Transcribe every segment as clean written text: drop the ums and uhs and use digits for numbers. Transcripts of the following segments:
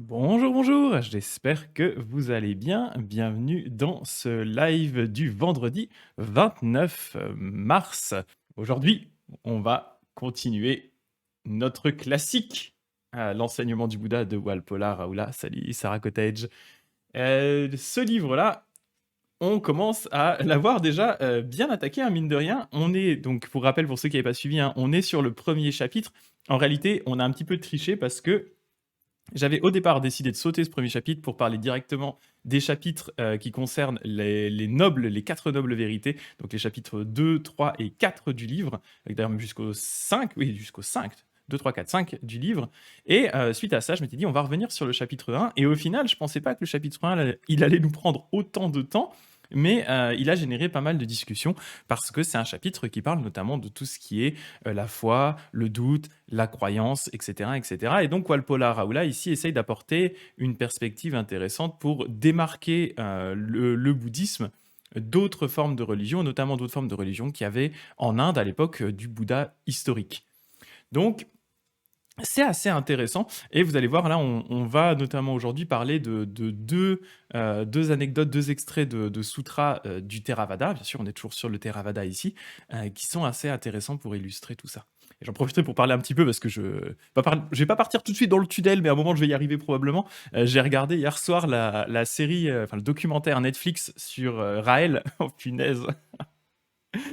Bonjour, bonjour, j'espère que vous allez bien. Bienvenue dans ce live du vendredi 29 mars. Aujourd'hui, on va continuer notre classique, l'enseignement du Bouddha de Walpola Raoula. Salut Sarah Cottage. Ce livre-là, on commence à l'avoir déjà bien attaqué, hein, mine de rien. On est, donc pour rappel, pour ceux qui n'avaient pas suivi, hein, on est sur le premier chapitre. En réalité, on a un petit peu triché parce que j'avais au départ décidé de sauter ce premier chapitre pour parler directement des chapitres qui concernent les nobles, les quatre nobles vérités, donc les chapitres 2, 3 et 4 du livre, d'ailleurs même jusqu'au 5, oui, jusqu'au 5, 2, 3, 4, 5 du livre. Et suite à ça, je m'étais dit, on va revenir sur le chapitre 1. Et au final, je pensais pas que le chapitre 1, il allait nous prendre autant de temps, mais il a généré pas mal de discussions parce que c'est un chapitre qui parle notamment de tout ce qui est la foi, le doute, la croyance, etc. etc. Et donc Walpola Raoula ici essaye d'apporter une perspective intéressante pour démarquer le bouddhisme d'autres formes de religion, notamment d'autres formes de religion qu'il y avait en Inde à l'époque du Bouddha historique. Donc, c'est assez intéressant et vous allez voir là, on va notamment aujourd'hui parler de deux anecdotes, deux extraits de sutras du Theravada. Bien sûr, on est toujours sur le Theravada ici, qui sont assez intéressants pour illustrer tout ça. Et j'en profiterai pour parler un petit peu parce que je vais pas partir tout de suite dans le tunnel, mais à un moment je vais y arriver probablement. J'ai regardé hier soir la série, enfin le documentaire Netflix sur Raël. Oh punaise.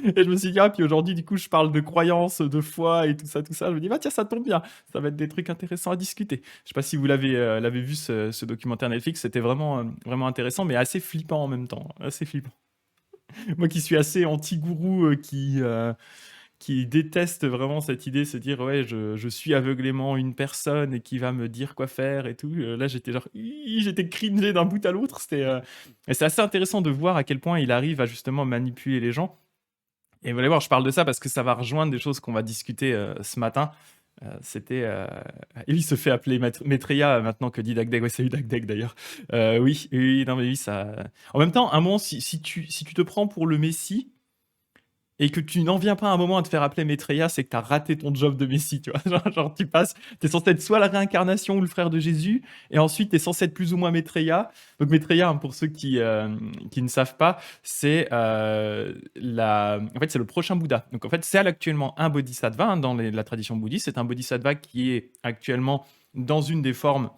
Et je me suis dit, ah, puis aujourd'hui, du coup, je parle de croyances, de foi et tout ça, tout ça. Je me dis, bah tiens, ça tombe bien, ça va être des trucs intéressants à discuter. Je sais pas si vous l'avez vu, ce documentaire Netflix, c'était vraiment, vraiment intéressant, mais assez flippant en même temps, assez flippant. Moi qui suis assez anti-gourou, qui déteste vraiment cette idée, se dire, ouais, je suis aveuglément une personne et qui va me dire quoi faire et tout. Là, j'étais genre, j'étais cringé d'un bout à l'autre. Et c'est assez intéressant de voir à quel point il arrive à justement manipuler les gens. Et vous allez voir, je parle de ça parce que ça va rejoindre des choses qu'on va discuter ce matin. C'était. Eli se fait appeler Maitreya maintenant que dit Dagdeg. Ouais, salut Dagdeg d'ailleurs. Oui, oui, non, mais oui, ça. En même temps, un moment, si tu te prends pour le Messie, et que tu n'en viens pas à un moment à te faire appeler Maitreya, c'est que tu as raté ton job de Messie, tu vois. Genre, tu passes, tu es censé être soit la réincarnation ou le frère de Jésus, et ensuite tu es censé être plus ou moins Maitreya. Donc Maitreya, hein, pour ceux qui ne savent pas, c'est en fait, c'est le prochain Bouddha. Donc en fait, c'est actuellement un bodhisattva hein, dans la tradition bouddhiste. C'est un bodhisattva qui est actuellement dans une des formes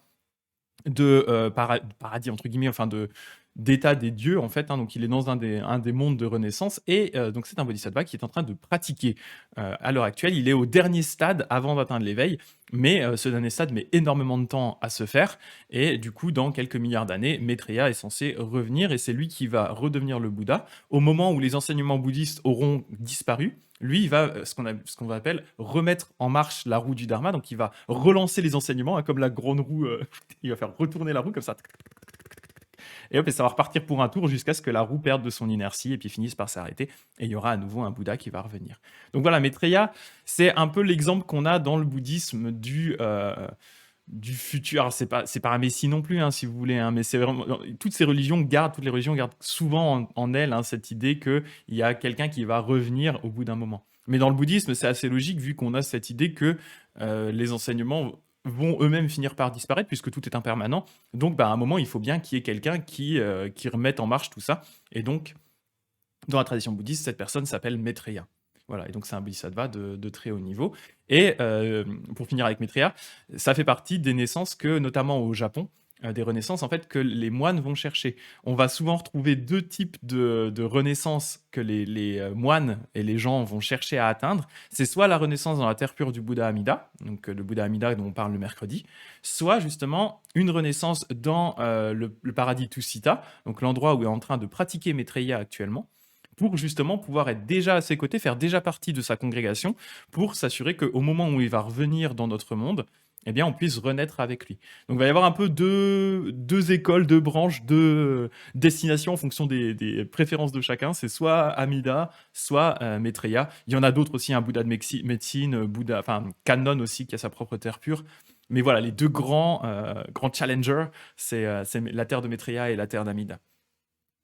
de paradis entre guillemets, enfin de d'état des dieux en fait, hein, donc il est dans un des mondes de renaissance et donc c'est un bodhisattva qui est en train de pratiquer. À l'heure actuelle, il est au dernier stade avant d'atteindre l'éveil, mais ce dernier stade met énormément de temps à se faire et du coup, dans quelques milliards d'années, Maitreya est censé revenir et c'est lui qui va redevenir le Bouddha. Au moment où les enseignements bouddhistes auront disparu, lui, il va, ce qu'on appelle, remettre en marche la roue du Dharma. Donc, il va relancer les enseignements, hein, comme la grande roue. Il va faire retourner la roue comme ça. Et hop, et ça va repartir pour un tour jusqu'à ce que la roue perde de son inertie et puis finisse par s'arrêter. Et il y aura à nouveau un Bouddha qui va revenir. Donc voilà, Maitreya, c'est un peu l'exemple qu'on a dans le bouddhisme du futur. Alors, c'est pas un messie non plus, hein, si vous voulez, hein, mais c'est vraiment toutes les religions gardent souvent en elles hein, cette idée qu'il y a quelqu'un qui va revenir au bout d'un moment. Mais dans le bouddhisme, c'est assez logique vu qu'on a cette idée que les enseignements vont eux-mêmes finir par disparaître puisque tout est impermanent. Donc, bah, à un moment, il faut bien qu'il y ait quelqu'un qui remette en marche tout ça. Et donc, dans la tradition bouddhiste, cette personne s'appelle Maitreya. Voilà, et donc c'est un bodhisattva de très haut niveau. Et pour finir avec Maitreya, ça fait partie des naissances que, notamment au Japon, des renaissances en fait que les moines vont chercher. On va souvent retrouver deux types de renaissances que les moines et les gens vont chercher à atteindre. C'est soit la renaissance dans la terre pure du Bouddha Amida, donc le Bouddha Amida dont on parle le mercredi, soit justement une renaissance dans le paradis Tusita, donc l'endroit où est en train de pratiquer Maitreya actuellement pour justement pouvoir être déjà à ses côtés, faire déjà partie de sa congrégation, pour s'assurer qu'au moment où il va revenir dans notre monde, eh bien, on puisse renaître avec lui. Donc, il va y avoir un peu deux écoles, deux branches, deux destinations en fonction des préférences de chacun. C'est soit Amida, soit Maitreya. Il y en a d'autres aussi, un Bouddha de médecine, Bouddha, enfin, Kannon aussi, qui a sa propre terre pure. Mais voilà, les deux grands challengers, c'est la terre de Maitreya et la terre d'Amida.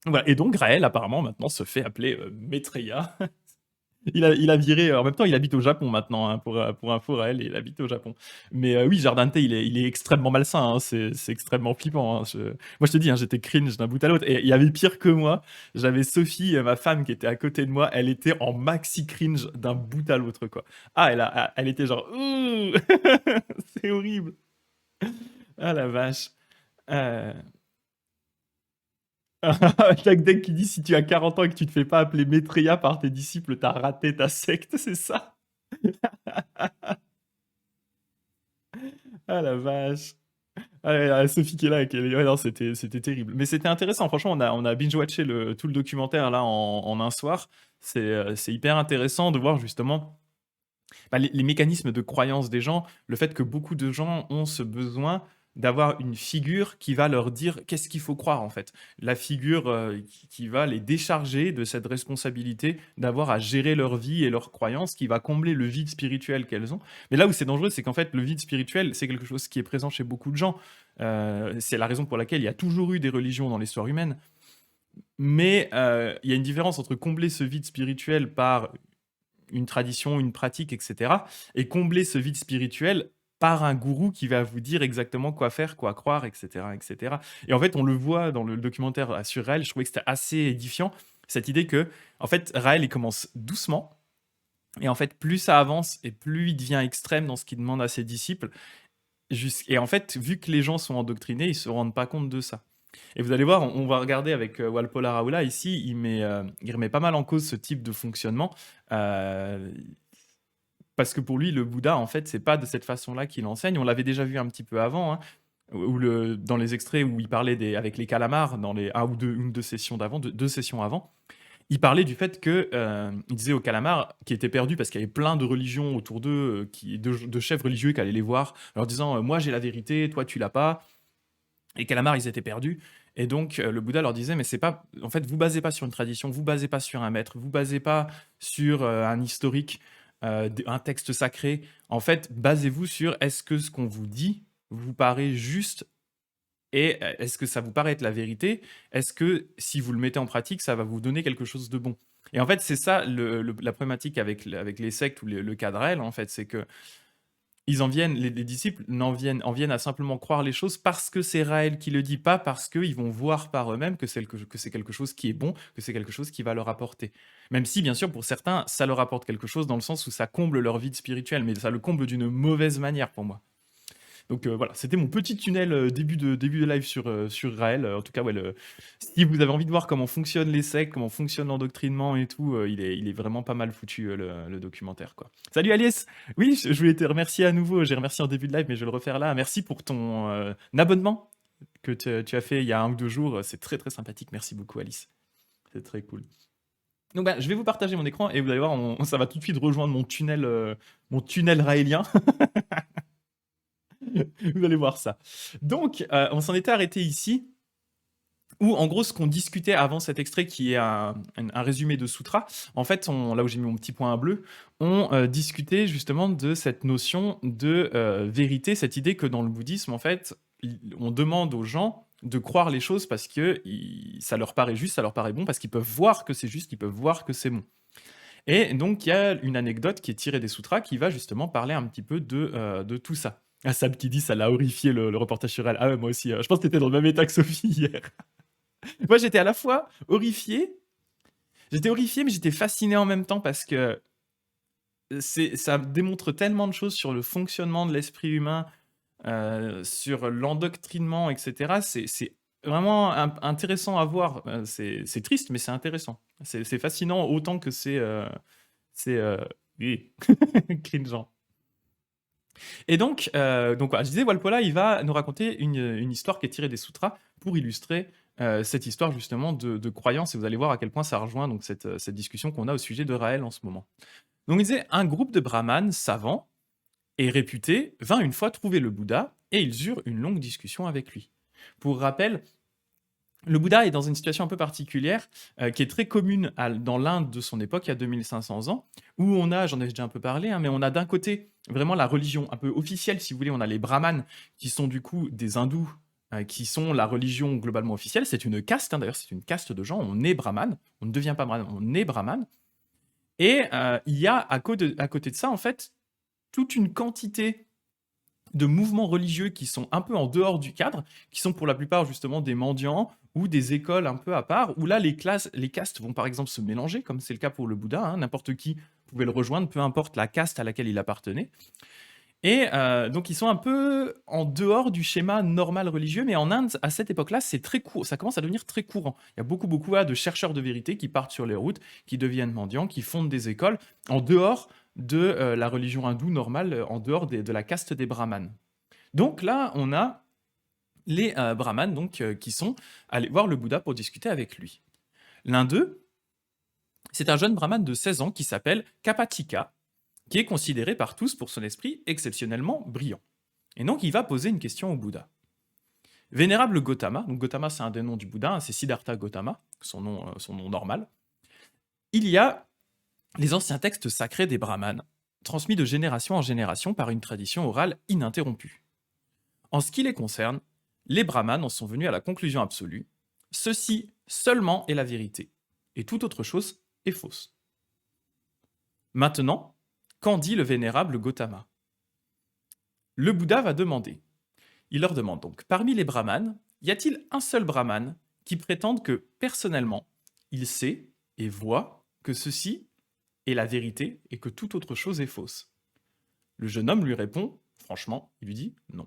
Voilà. Et donc Graël, apparemment, maintenant, se fait appeler Maitreya. Il a viré, en même temps, il habite au Japon maintenant, hein, pour info, Raël, il habite au Japon. Mais oui, jardin de thé, il est extrêmement malsain, hein, c'est extrêmement flippant, hein. Moi, je te dis, hein, j'étais cringe d'un bout à l'autre et il y avait pire que moi. J'avais Sophie, ma femme, qui était à côté de moi, elle était en maxi cringe d'un bout à l'autre, quoi. Ah, elle était genre: «Ouh!» C'est horrible. Ah la vache. Heu Tac Deck qui dit: «Si tu as 40 ans et que tu te fais pas appeler Maitreya par tes disciples, tu as raté ta secte», c'est ça? Ah la vache! Ah ouais, Sophie qui est là, qui est ouais, non, c'était terrible. Mais c'était intéressant, franchement, on a binge watché tout le documentaire là en un soir. C'est hyper intéressant de voir justement, bah, les mécanismes de croyance des gens, le fait que beaucoup de gens ont ce besoin d'avoir une figure qui va leur dire qu'est-ce qu'il faut croire en fait. La figure qui va les décharger de cette responsabilité d'avoir à gérer leur vie et leurs croyances, qui va combler le vide spirituel qu'elles ont. Mais là où c'est dangereux, c'est qu'en fait, le vide spirituel, c'est quelque chose qui est présent chez beaucoup de gens. C'est la raison pour laquelle il y a toujours eu des religions dans l'histoire humaine. Mais il y a une différence entre combler ce vide spirituel par une tradition, une pratique, etc. Et combler ce vide spirituel par un gourou qui va vous dire exactement quoi faire, quoi croire, etc., etc. Et en fait, on le voit dans le documentaire sur Raël, je trouvais que c'était assez édifiant, cette idée que, en fait, Raël, il commence doucement, et en fait, plus ça avance, et plus il devient extrême dans ce qu'il demande à ses disciples. Et en fait, vu que les gens sont endoctrinés, ils se rendent pas compte de ça. Et vous allez voir, on va regarder avec Walpola Raoula ici, il remet pas mal en cause ce type de fonctionnement. Euh, Parce que pour lui, le Bouddha, en fait, c'est pas de cette façon-là qu'il enseigne. On l'avait déjà vu un petit peu avant, hein, dans les extraits où il parlait avec les calamars, dans les une ou deux sessions d'avant, deux sessions avant, il parlait du fait que, il disait aux calamars qui étaient perdus parce qu'il y avait plein de religions autour d'eux, de chefs religieux qui allaient les voir, en leur disant moi j'ai la vérité, toi tu l'as pas. Les calamars, ils étaient perdus. Et donc, le Bouddha leur disait, mais c'est pas, en fait, vous basez pas sur une tradition, vous basez pas sur un maître, vous basez pas sur un historique, un texte sacré. En fait, basez-vous sur est-ce que ce qu'on vous dit vous paraît juste et est-ce que ça vous paraît être la vérité? Est-ce que si vous le mettez en pratique, ça va vous donner quelque chose de bon? Et en fait, c'est ça la problématique avec les sectes ou le cadrel, en fait, c'est que ils en viennent, les disciples en viennent à simplement croire les choses parce que c'est Raël qui le dit, pas parce qu'ils vont voir par eux-mêmes que c'est quelque chose qui est bon, que c'est quelque chose qui va leur apporter. Même si, bien sûr, pour certains, ça leur apporte quelque chose dans le sens où ça comble leur vide spirituel, mais ça le comble d'une mauvaise manière pour moi. Donc voilà, c'était mon petit tunnel début de live sur Raël. En tout cas, ouais, si vous avez envie de voir comment fonctionnent les sectes, comment fonctionne l'endoctrinement et tout, il est vraiment pas mal foutu le documentaire, quoi. Salut Alice. Oui, je voulais te remercier à nouveau. J'ai remercié en début de live, mais je vais le refaire là. Merci pour ton abonnement que tu as fait il y a un ou deux jours. C'est très très sympathique. Merci beaucoup Alice. C'est très cool. Donc bah, je vais vous partager mon écran et vous allez voir, ça va tout de suite rejoindre mon tunnel raélien. Vous allez voir ça. Donc, on s'en était arrêté ici, où en gros, ce qu'on discutait avant cet extrait, qui est un résumé de Sutra, en fait, là où j'ai mis mon petit point bleu, on discutait justement de cette notion de vérité, cette idée que dans le bouddhisme, en fait, on demande aux gens de croire les choses parce que ça leur paraît juste, ça leur paraît bon, parce qu'ils peuvent voir que c'est juste, ils peuvent voir que c'est bon. Et donc, il y a une anecdote qui est tirée des sutras qui va justement parler un petit peu de tout ça. Ah, Sab qui dit ça l'a horrifié le reportage sur elle. Ah ouais, moi aussi. Je pense que t'étais dans le même état que Sophie hier. Moi, j'étais à la fois horrifié. J'étais horrifié, mais j'étais fasciné en même temps parce que ça démontre tellement de choses sur le fonctionnement de l'esprit humain, sur l'endoctrinement, etc. C'est vraiment intéressant à voir. C'est triste, mais c'est intéressant. C'est fascinant autant que c'est oui, cringeant. Et donc voilà, je disais, Walpola, il va nous raconter une histoire qui est tirée des sutras pour illustrer cette histoire justement de croyance. Et vous allez voir à quel point ça rejoint donc cette discussion qu'on a au sujet de Raël en ce moment. Donc il disait, un groupe de brahmanes savants et réputés vint une fois trouver le Bouddha et ils eurent une longue discussion avec lui. Pour rappel, le Bouddha est dans une situation un peu particulière, qui est très commune dans l'Inde de son époque, il y a 2500 ans, où on a, j'en ai déjà un peu parlé, hein, mais on a d'un côté vraiment la religion un peu officielle, si vous voulez, on a les brahmanes, qui sont du coup des hindous, qui sont la religion globalement officielle. C'est une caste, hein, d'ailleurs, c'est une caste de gens, on est brahmane, on ne devient pas brahmane, on est brahmane. Et il y a à côté de ça, en fait, toute une quantité de mouvements religieux qui sont un peu en dehors du cadre, qui sont pour la plupart justement des mendiants ou des écoles un peu à part, où là les castes vont par exemple se mélanger, comme c'est le cas pour le Bouddha, hein, n'importe qui pouvait le rejoindre, peu importe la caste à laquelle il appartenait. Et donc ils sont un peu en dehors du schéma normal religieux, mais en Inde, à cette époque-là, c'est très court, ça commence à devenir très courant. Il y a beaucoup de chercheurs de vérité qui partent sur les routes, qui deviennent mendiants, qui fondent des écoles en dehors de la religion hindoue normale, en dehors de la caste des brahmanes. Donc là, on a les brahmanes donc, qui sont allés voir le Bouddha pour discuter avec lui. L'un d'eux, c'est un jeune brahmane de 16 ans qui s'appelle Kapatika, qui est considéré par tous pour son esprit exceptionnellement brillant. Et donc il va poser une question au Bouddha. Vénérable Gautama, donc Gautama c'est un des noms du Bouddha, hein, c'est Siddhartha Gautama, son nom normal. Il y a les anciens textes sacrés des brahmanes, transmis de génération en génération par une tradition orale ininterrompue. En ce qui les concerne, les brahmanes en sont venus à la conclusion absolue, ceci seulement est la vérité, et toute autre chose est fausse. Maintenant, qu'en dit le vénérable Gautama? Le Bouddha va demander. Il leur demande donc, parmi les brahmanes, y a-t-il un seul brahmane qui prétende que, personnellement, il sait et voit que ceci est la vérité et que toute autre chose est fausse? Le jeune homme lui répond, franchement, il lui dit non.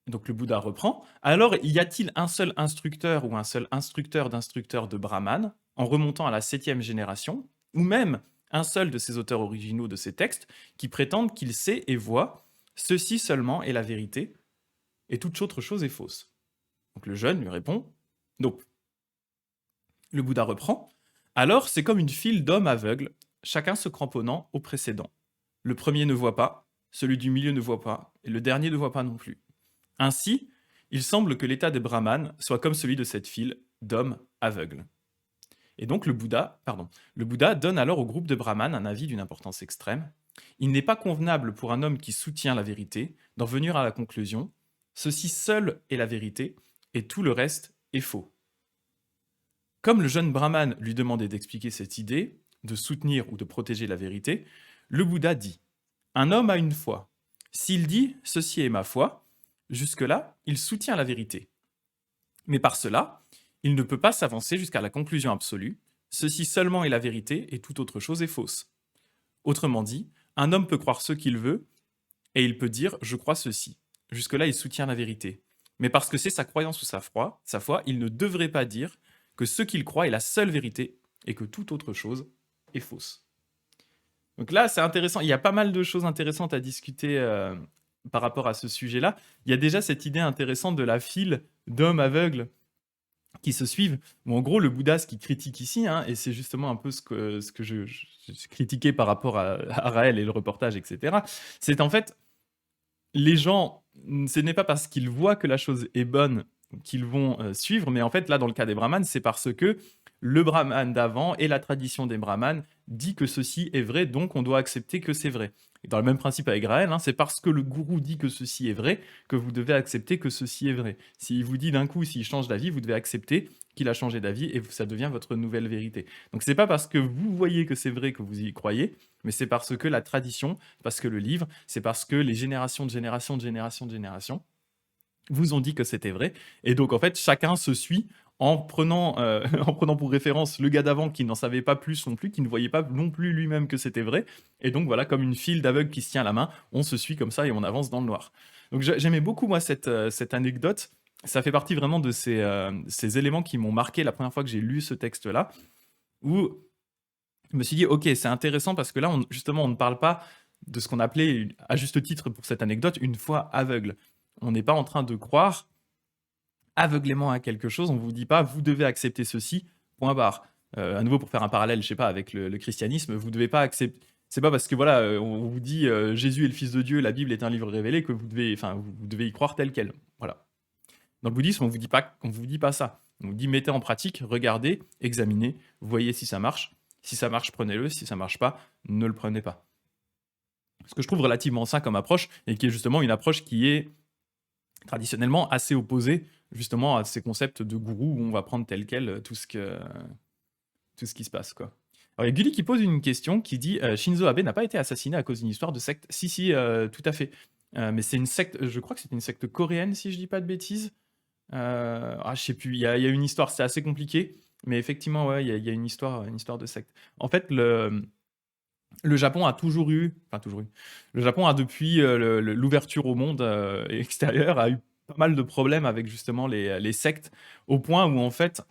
Donc le Bouddha reprend. Alors, y a-t-il un seul instructeur ou un seul instructeur d'instructeurs de Brahman, en remontant à la 7e génération, ou même un seul de ces auteurs originaux de ces textes, qui prétendent qu'il sait et voit, ceci seulement est la vérité, et toute autre chose est fausse? Donc le jeune lui répond, non. Le Bouddha reprend. Alors, c'est comme une file d'hommes aveugles, chacun se cramponnant au précédent. Le premier ne voit pas, celui du milieu ne voit pas, et le dernier ne voit pas non plus. Ainsi, il semble que l'état des brahmanes soit comme celui de cette file d'hommes aveugles. Et donc le Bouddha donne alors au groupe de brahmanes un avis d'une importance extrême. Il n'est pas convenable pour un homme qui soutient la vérité d'en venir à la conclusion, ceci seul est la vérité et tout le reste est faux. Comme le jeune brahmane lui demandait d'expliquer cette idée, de soutenir ou de protéger la vérité, le Bouddha dit « Un homme a une foi. S'il dit « ceci est ma foi », jusque-là, il soutient la vérité. Mais par cela, il ne peut pas s'avancer jusqu'à la conclusion absolue, ceci seulement est la vérité et toute autre chose est fausse. Autrement dit, un homme peut croire ce qu'il veut et il peut dire je crois ceci. Jusque-là, il soutient la vérité. Mais parce que c'est sa croyance ou sa foi, il ne devrait pas dire que ce qu'il croit est la seule vérité et que toute autre chose est fausse. Donc là, c'est intéressant. Il y a pas mal de choses intéressantes à discuter par rapport à ce sujet-là. Il y a déjà cette idée intéressante de la file d'hommes aveugles qui se suivent. Bon, en gros, le Bouddha, ce qu'il critique ici, hein, et c'est justement un peu ce que je critiquais par rapport à Raël et le reportage, etc., c'est en fait, les gens, ce n'est pas parce qu'ils voient que la chose est bonne qu'ils vont suivre, mais en fait, là, dans le cas des brahmanes, c'est parce que le brahmane d'avant et la tradition des brahmanes dit que ceci est vrai, donc on doit accepter que c'est vrai. Et dans le même principe avec Graël, hein, c'est parce que le gourou dit que ceci est vrai que vous devez accepter que ceci est vrai. S'il vous dit d'un coup, s'il change d'avis, vous devez accepter qu'il a changé d'avis et ça devient votre nouvelle vérité. Donc c'est pas parce que vous voyez que c'est vrai que vous y croyez, mais c'est parce que la tradition, parce que le livre, c'est parce que les générations de générations de générations de générations vous ont dit que c'était vrai. Et donc, en fait, chacun se suit en prenant, en prenant pour référence le gars d'avant qui n'en savait pas plus non plus, qui ne voyait pas non plus lui-même que c'était vrai. Et donc, voilà, comme une file d'aveugles qui se tient la main, on se suit comme ça et on avance dans le noir. Donc, j'aimais beaucoup, moi, cette anecdote. Ça fait partie vraiment de ces éléments qui m'ont marqué la première fois que j'ai lu ce texte-là, où je me suis dit, ok, c'est intéressant parce que là, justement, on ne parle pas de ce qu'on appelait, à juste titre pour cette anecdote, une foi aveugle. On n'est pas en train de croire aveuglément à quelque chose. On ne vous dit pas, vous devez accepter ceci, point barre. À nouveau, pour faire un parallèle, je sais pas, avec le christianisme, vous devez pas accepter. C'est pas parce que voilà, on vous dit Jésus est le Fils de Dieu, la Bible est un livre révélé que vous devez y croire tel quel. Voilà. Dans le bouddhisme, on vous dit pas ça. On vous dit mettez en pratique, regardez, examinez, voyez si ça marche. Si ça marche, prenez-le. Si ça marche pas, ne le prenez pas. Ce que je trouve relativement sain comme approche, et qui est justement une approche qui est traditionnellement assez opposée justement à ces concepts de gourou où on va prendre tel quel tout ce qui se passe, quoi. Alors, il y a Gulli qui pose une question qui dit Shinzo Abe n'a pas été assassiné à cause d'une histoire de secte. Si, si, tout à fait. Mais c'est une secte, je crois que c'est une secte coréenne, si je dis pas de bêtises. Je sais plus, il y a une histoire, c'est assez compliqué. Mais effectivement, ouais, il y a une histoire de secte. En fait, le Japon a toujours eu, enfin toujours eu, le Japon a depuis l'ouverture au monde extérieur a eu pas mal de problèmes avec justement les sectes, au point où en fait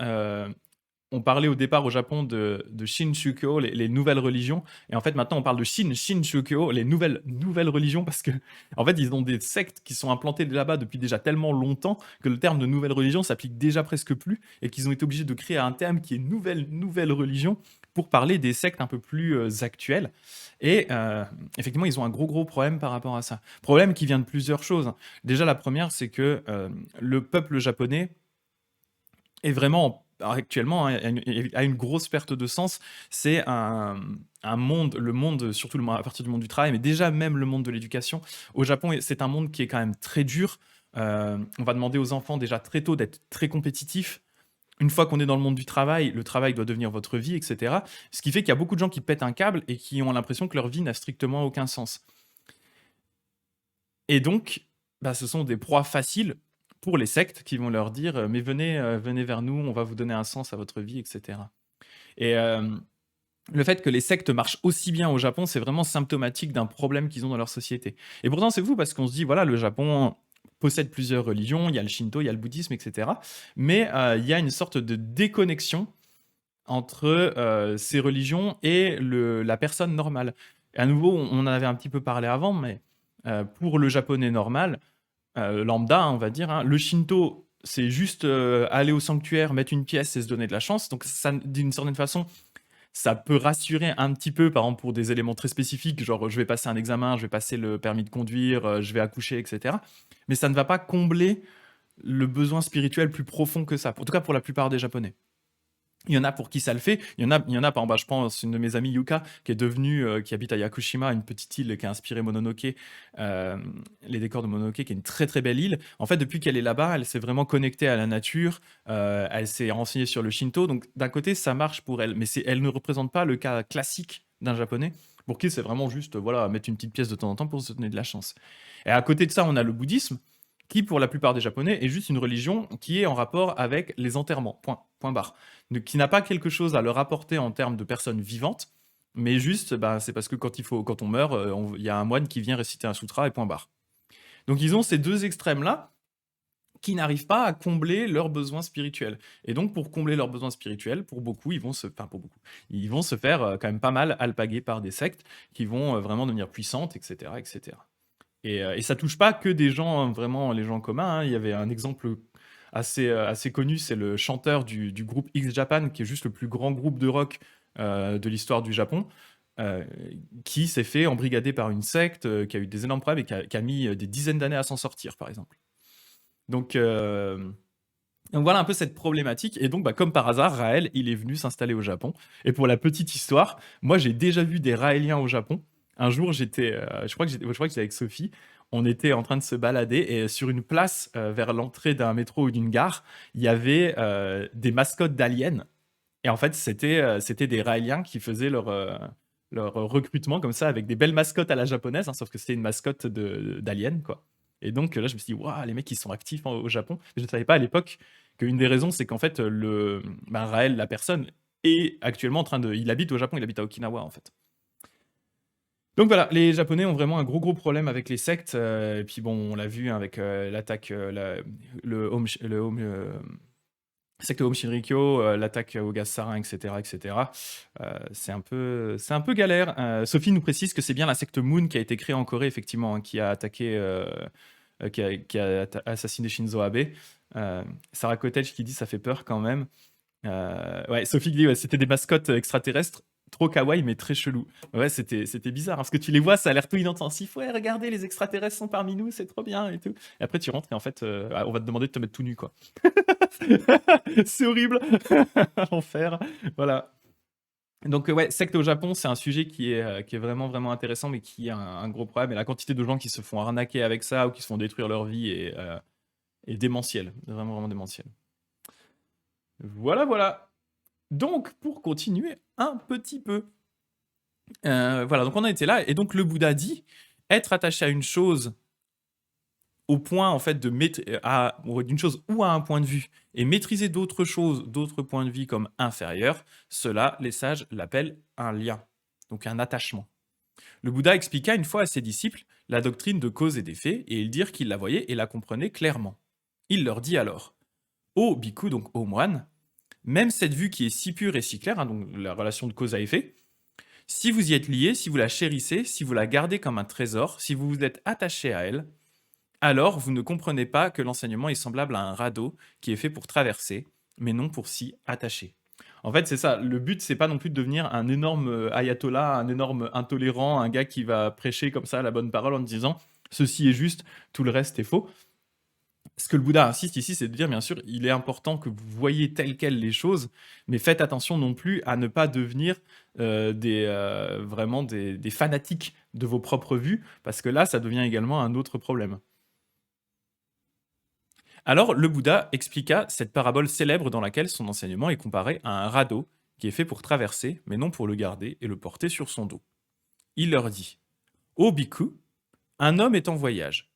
on parlait au départ au Japon de Shinshukyo, les nouvelles religions, et en fait maintenant on parle de Shinshukyo, les nouvelles religions, parce que en fait ils ont des sectes qui sont implantées là-bas depuis déjà tellement longtemps que le terme de nouvelle religion s'applique déjà presque plus, et qu'ils ont été obligés de créer un terme qui est nouvelle religion pour parler des sectes un peu plus actuelles. Et effectivement, ils ont un gros problème par rapport à ça. Problème qui vient de plusieurs choses. Déjà, la première, c'est que le peuple japonais est vraiment actuellement a une grosse perte de sens. C'est un monde, le monde, surtout à partir du monde du travail, mais déjà même le monde de l'éducation. Au Japon, c'est un monde qui est quand même très dur. On va demander aux enfants déjà très tôt d'être très compétitifs. Une fois qu'on est dans le monde du travail, le travail doit devenir votre vie, etc. Ce qui fait qu'il y a beaucoup de gens qui pètent un câble et qui ont l'impression que leur vie n'a strictement aucun sens. Et donc, bah, ce sont des proies faciles pour les sectes qui vont leur dire mais venez vers nous, on va vous donner un sens à votre vie, etc. Et le fait que les sectes marchent aussi bien au Japon, c'est vraiment symptomatique d'un problème qu'ils ont dans leur société. Et pourtant, c'est fou parce qu'on se dit voilà, le Japon possède plusieurs religions, il y a le Shinto, il y a le bouddhisme, etc. Mais il y a une sorte de déconnexion entre ces religions et la personne normale. Et à nouveau, on en avait un petit peu parlé avant, mais pour le japonais normal, lambda, on va dire, hein, le Shinto, c'est juste aller au sanctuaire, mettre une pièce et se donner de la chance. Donc, ça, d'une certaine façon, ça peut rassurer un petit peu, par exemple, pour des éléments très spécifiques, genre je vais passer un examen, je vais passer le permis de conduire, je vais accoucher, etc. Mais ça ne va pas combler le besoin spirituel plus profond que ça. En tout cas, pour la plupart des Japonais. Il y en a pour qui ça le fait. Il y en a par exemple, je pense, une de mes amies, Yuka, qui est devenue, qui habite à Yakushima, une petite île qui a inspiré Mononoke, euh, les décors de Mononoke, qui est une très très belle île. En fait, depuis qu'elle est là-bas, elle s'est vraiment connectée à la nature. Elle s'est renseignée sur le Shinto. Donc, d'un côté, ça marche pour elle, mais elle ne représente pas le cas classique d'un Japonais, pour qui c'est vraiment juste, voilà, mettre une petite pièce de temps en temps pour se donner de la chance. Et à côté de ça, on a le bouddhisme, qui pour la plupart des Japonais est juste une religion qui est en rapport avec les enterrements. Point barre. Qui n'a pas quelque chose à leur apporter en termes de personnes vivantes, mais juste, bah, c'est parce que quand on meurt, il y a un moine qui vient réciter un sutra et point barre. Donc ils ont ces deux extrêmes-là qui n'arrivent pas à combler leurs besoins spirituels. Et donc pour combler leurs besoins spirituels, pour beaucoup, ils vont se faire quand même pas mal alpaguer par des sectes qui vont vraiment devenir puissantes, etc., etc. Et ça touche pas que des gens, vraiment les gens communs, hein. Il y avait un exemple assez connu, c'est le chanteur du groupe X Japan, qui est juste le plus grand groupe de rock de l'histoire du Japon, euh, qui s'est fait embrigader par une secte, qui a eu des énormes problèmes et qui a mis des dizaines d'années à s'en sortir, par exemple. Donc, euh, donc voilà un peu cette problématique. Et donc, bah, comme par hasard, Raël, il est venu s'installer au Japon. Et pour la petite histoire, moi, j'ai déjà vu des Raéliens au Japon. Un jour, je crois que j'étais avec Sophie. On était en train de se balader et sur une place vers l'entrée d'un métro ou d'une gare, il y avait des mascottes d'aliens. Et en fait, c'était des Raéliens qui faisaient leur recrutement comme ça avec des belles mascottes à la japonaise, hein, sauf que c'était une mascotte d'alien, quoi. Et donc là, je me suis dit, waouh, les mecs, ils sont actifs au Japon. Je ne savais pas à l'époque qu'une des raisons, c'est qu'en fait, Raël, la personne, est actuellement en train de. Il habite au Japon, il habite à Okinawa, en fait. Donc voilà, les Japonais ont vraiment un gros problème avec les sectes. Et puis bon, on l'a vu, hein, avec l'attaque, secte Home Shinrikyo, l'attaque au gaz sarin, etc., etc. C'est un peu galère. Sophie nous précise que c'est bien la secte Moon qui a été créée en Corée, effectivement, hein, qui a attaqué, qui a assassiné Shinzo Abe. Sarah Cottage qui dit ça fait peur quand même. Ouais, Sophie qui dit ouais, c'était des mascottes extraterrestres, trop kawaii mais très chelou. Ouais, c'était bizarre, hein, parce que tu les vois, ça a l'air tout inintensif. Ouais, regardez, les extraterrestres sont parmi nous, c'est trop bien et tout. Et après, tu rentres et en fait, on va te demander de te mettre tout nu, quoi. C'est horrible. Enfer. Voilà. Donc ouais, secte au Japon, c'est un sujet qui est vraiment vraiment intéressant, mais qui a un gros problème. Et la quantité de gens qui se font arnaquer avec ça ou qui se font détruire leur vie est démentielle, vraiment vraiment démentielle. Voilà, voilà. Donc, pour continuer un petit peu, voilà, donc on en était là, et donc le Bouddha dit être attaché à une chose au point en fait de d'une chose ou à un point de vue et maîtriser d'autres choses, d'autres points de vue comme inférieurs, cela, les sages l'appellent un lien, donc un attachement. Le Bouddha expliqua une fois à ses disciples la doctrine de cause et d'effet, et ils dirent qu'ils la voyaient et la comprenaient clairement. Il leur dit alors: Ô bhikkhu, donc ô moine, même cette vue qui est si pure et si claire, hein, donc la relation de cause à effet, si vous y êtes lié, si vous la chérissez, si vous la gardez comme un trésor, si vous vous êtes attaché à elle, alors vous ne comprenez pas que l'enseignement est semblable à un radeau qui est fait pour traverser, mais non pour s'y attacher. En fait, c'est ça. Le but, c'est pas non plus de devenir un énorme ayatollah, un énorme intolérant, un gars qui va prêcher comme ça la bonne parole en disant ceci est juste, tout le reste est faux. Ce que le Bouddha insiste ici, c'est de dire, bien sûr, il est important que vous voyez telles quelles les choses, mais faites attention non plus à ne pas devenir vraiment des fanatiques de vos propres vues, parce que là, ça devient également un autre problème. Alors, le Bouddha expliqua cette parabole célèbre dans laquelle son enseignement est comparé à un radeau qui est fait pour traverser, mais non pour le garder et le porter sur son dos. Il leur dit: Ô bhikkhu, un homme est en voyage.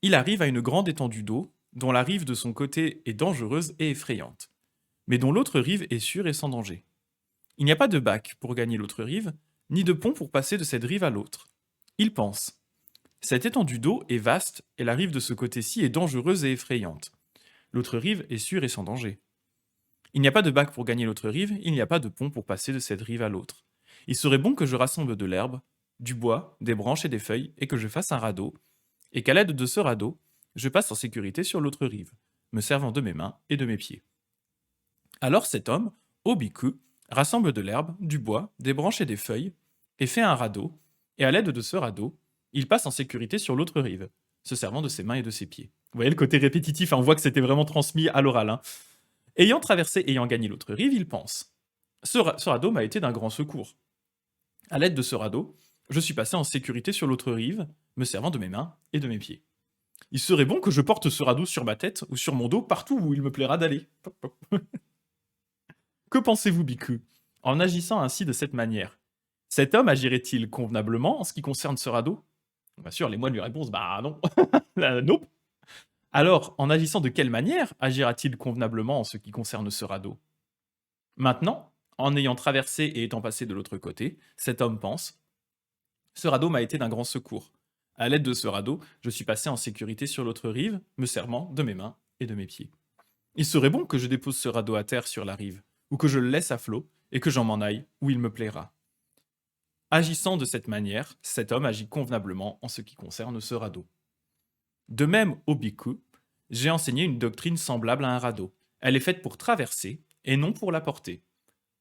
Il arrive à une grande étendue d'eau, dont la rive de son côté est dangereuse et effrayante, mais dont l'autre rive est sûre et sans danger. Il n'y a pas de bac pour gagner l'autre rive, ni de pont pour passer de cette rive à l'autre. Il pense: cette étendue d'eau est vaste et la rive de ce côté-ci est dangereuse et effrayante. L'autre rive est sûre et sans danger. Il n'y a pas de bac pour gagner l'autre rive, il n'y a pas de pont pour passer de cette rive à l'autre. Il serait bon que je rassemble de l'herbe, du bois, des branches et des feuilles, et que je fasse un radeau, et qu'à l'aide de ce radeau, je passe en sécurité sur l'autre rive, me servant de mes mains et de mes pieds. Alors cet homme, au bhikkhu, rassemble de l'herbe, du bois, des branches et des feuilles, et fait un radeau, et à l'aide de ce radeau, il passe en sécurité sur l'autre rive, se servant de ses mains et de ses pieds. Vous voyez le côté répétitif, hein, on voit que c'était vraiment transmis à l'oral. Hein. Ayant traversé, ayant gagné l'autre rive, il pense: ce radeau m'a été d'un grand secours. À l'aide de ce radeau, je suis passé en sécurité sur l'autre rive, me servant de mes mains et de mes pieds. Il serait bon que je porte ce radeau sur ma tête ou sur mon dos partout où il me plaira d'aller. Que pensez-vous, Bhikkhu? En agissant ainsi de cette manière, cet homme agirait-il convenablement en ce qui concerne ce radeau? Bien sûr, les moines lui répondent: bah non, nope. Alors, en agissant de quelle manière agira-t-il convenablement en ce qui concerne ce radeau? Maintenant, en ayant traversé et étant passé de l'autre côté, cet homme pense: ce radeau m'a été d'un grand secours. À l'aide de ce radeau, je suis passé en sécurité sur l'autre rive, me servant de mes mains et de mes pieds. Il serait bon que je dépose ce radeau à terre sur la rive, ou que je le laisse à flot, et que j'en m'en aille où il me plaira. Agissant de cette manière, cet homme agit convenablement en ce qui concerne ce radeau. De même, au bhikkhu, j'ai enseigné une doctrine semblable à un radeau. Elle est faite pour traverser et non pour la porter.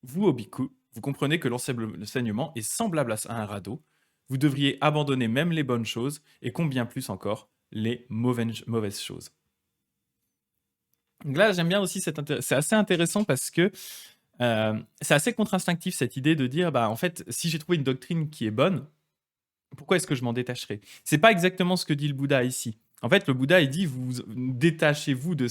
Vous, au bhikkhu, vous comprenez que l'enseignement est semblable à un radeau. Vous devriez abandonner même les bonnes choses et combien plus encore les mauvaises choses. Donc là, j'aime bien aussi c'est assez intéressant parce que c'est assez contre-instinctif cette idée de dire bah en fait si j'ai trouvé une doctrine qui est bonne, pourquoi est-ce que je m'en détacherai? C'est pas exactement ce que dit le Bouddha ici. En fait, le Bouddha, il dit, vous détachez-vous de,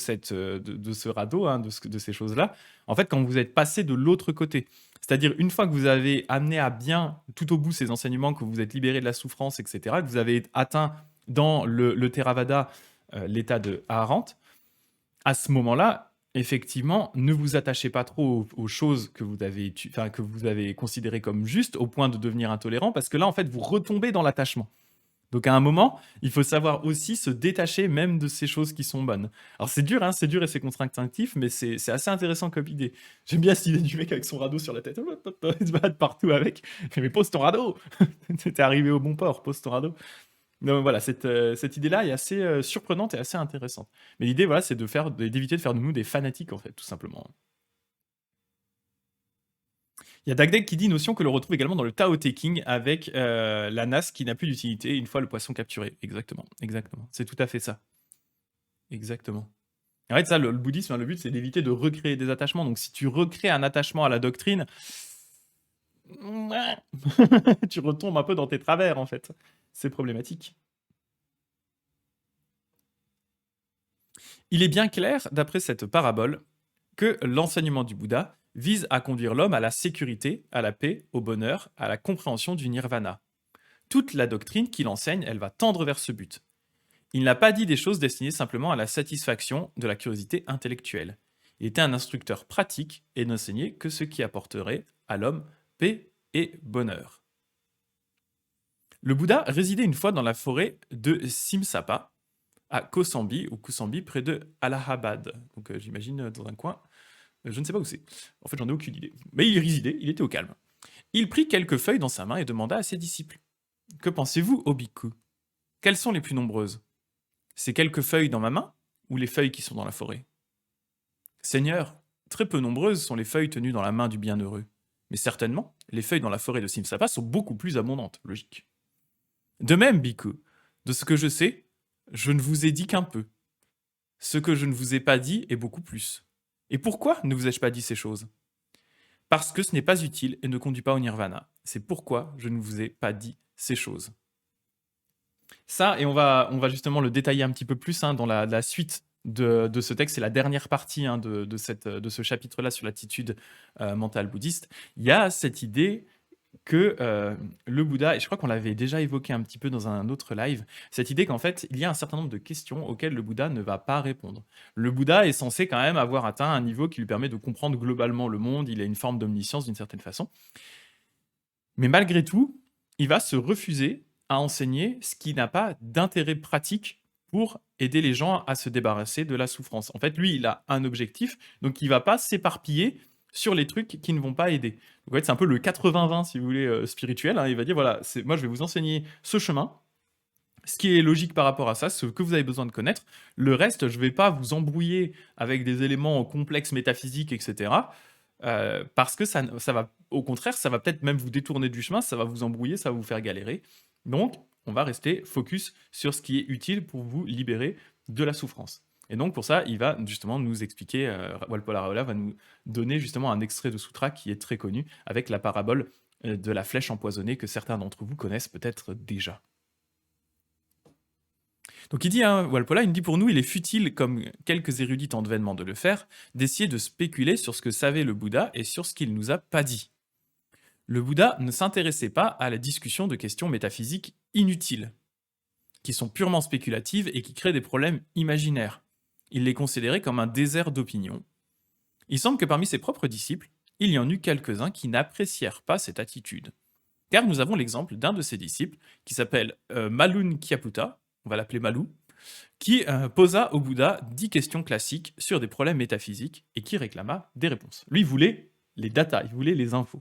de ce radeau, hein, de ces choses-là, en fait, quand vous êtes passé de l'autre côté. C'est-à-dire, une fois que vous avez amené à bien, tout au bout, ces enseignements, que vous êtes libéré de la souffrance, etc., que vous avez atteint dans le Theravada l'état de Arahant, à ce moment-là, effectivement, ne vous attachez pas trop aux choses que vous avez considérées comme justes au point de devenir intolérant, parce que là, en fait, vous retombez dans l'attachement. Donc à un moment, il faut savoir aussi se détacher même de ces choses qui sont bonnes. Alors c'est dur, hein, c'est dur et c'est contre-instinctif, mais c'est assez intéressant comme idée. J'aime bien cette idée du mec avec son radeau sur la tête. Il se balade partout avec. Mais pose ton radeau. T'es arrivé au bon port, pose ton radeau. Donc voilà, cette idée-là est assez surprenante et assez intéressante. Mais l'idée, voilà, c'est d'éviter de faire de nous des fanatiques, en fait, tout simplement. Il y a Dagdeg qui dit notion que l'on retrouve également dans le Tao Te Ching avec la nasse qui n'a plus d'utilité une fois le poisson capturé. Exactement, exactement. C'est tout à fait ça. Exactement. En fait, ça, le bouddhisme, hein, le but, c'est d'éviter de recréer des attachements. Donc, si tu recrées un attachement à la doctrine, tu retombes un peu dans tes travers, en fait. C'est problématique. Il est bien clair, d'après cette parabole, que l'enseignement du Bouddha vise à conduire l'homme à la sécurité, à la paix, au bonheur, à la compréhension du nirvana. Toute la doctrine qu'il enseigne, elle va tendre vers ce but. Il n'a pas dit des choses destinées simplement à la satisfaction de la curiosité intellectuelle. Il était un instructeur pratique et n'enseignait que ce qui apporterait à l'homme paix et bonheur. Le Bouddha résidait une fois dans la forêt de Simsapa, à Kosambi, ou Kosambi, près de Allahabad. Donc j'imagine dans un coin, je ne sais pas où c'est. En fait, j'en ai aucune idée. Mais il y résidait, il était au calme. Il prit quelques feuilles dans sa main et demanda à ses disciples. Que pensez-vous, ô bhikkhu? Quelles sont les plus nombreuses? Ces quelques feuilles dans ma main ou les feuilles qui sont dans la forêt? Seigneur, très peu nombreuses sont les feuilles tenues dans la main du bienheureux. Mais certainement, les feuilles dans la forêt de Simsapa sont beaucoup plus abondantes, logique. De même, bhikkhu, de ce que je sais, je ne vous ai dit qu'un peu. Ce que je ne vous ai pas dit est beaucoup plus. Et pourquoi ne vous ai-je pas dit ces choses? Parce que ce n'est pas utile et ne conduit pas au nirvana. C'est pourquoi je ne vous ai pas dit ces choses. Ça, et on va justement le détailler un petit peu plus dans la suite de ce texte. C'est la dernière partie de ce chapitre-là sur l'attitude mentale bouddhiste. Il y a cette idée que le Bouddha, et je crois qu'on l'avait déjà évoqué un petit peu dans un autre live, cette idée qu'en fait, il y a un certain nombre de questions auxquelles le Bouddha ne va pas répondre. Le Bouddha est censé quand même avoir atteint un niveau qui lui permet de comprendre globalement le monde, il a une forme d'omniscience d'une certaine façon. Mais malgré tout, il va se refuser à enseigner ce qui n'a pas d'intérêt pratique pour aider les gens à se débarrasser de la souffrance. En fait, lui, il a un objectif, donc il ne va pas s'éparpiller sur les trucs qui ne vont pas aider. Donc, en fait, c'est un peu le 80-20, si vous voulez, spirituel. Il va dire, voilà, moi, je vais vous enseigner ce chemin, ce qui est logique par rapport à ça, ce que vous avez besoin de connaître. Le reste, je ne vais pas vous embrouiller avec des éléments complexes métaphysiques, etc. Parce que ça va, au contraire, ça va peut-être même vous détourner du chemin, ça va vous embrouiller, ça va vous faire galérer. Donc, on va rester focus sur ce qui est utile pour vous libérer de la souffrance. Et donc, pour ça, il va justement nous expliquer, Walpola Raola va nous donner justement un extrait de sutra qui est très connu, avec la parabole de la flèche empoisonnée que certains d'entre vous connaissent peut-être déjà. Donc il dit, Walpola, il me dit pour nous, il est futile, comme quelques érudits tentent vainement de le faire, d'essayer de spéculer sur ce que savait le Bouddha et sur ce qu'il nous a pas dit. Le Bouddha ne s'intéressait pas à la discussion de questions métaphysiques inutiles, qui sont purement spéculatives et qui créent des problèmes imaginaires. Il les considérait comme un désert d'opinion. Il semble que parmi ses propres disciples, il y en eut quelques-uns qui n'apprécièrent pas cette attitude. Car nous avons l'exemple d'un de ses disciples, qui s'appelle Malun Kyaputta, on va l'appeler Malou, qui posa au Bouddha 10 questions classiques sur des problèmes métaphysiques et qui réclama des réponses. Lui, il voulait les datas, il voulait les infos.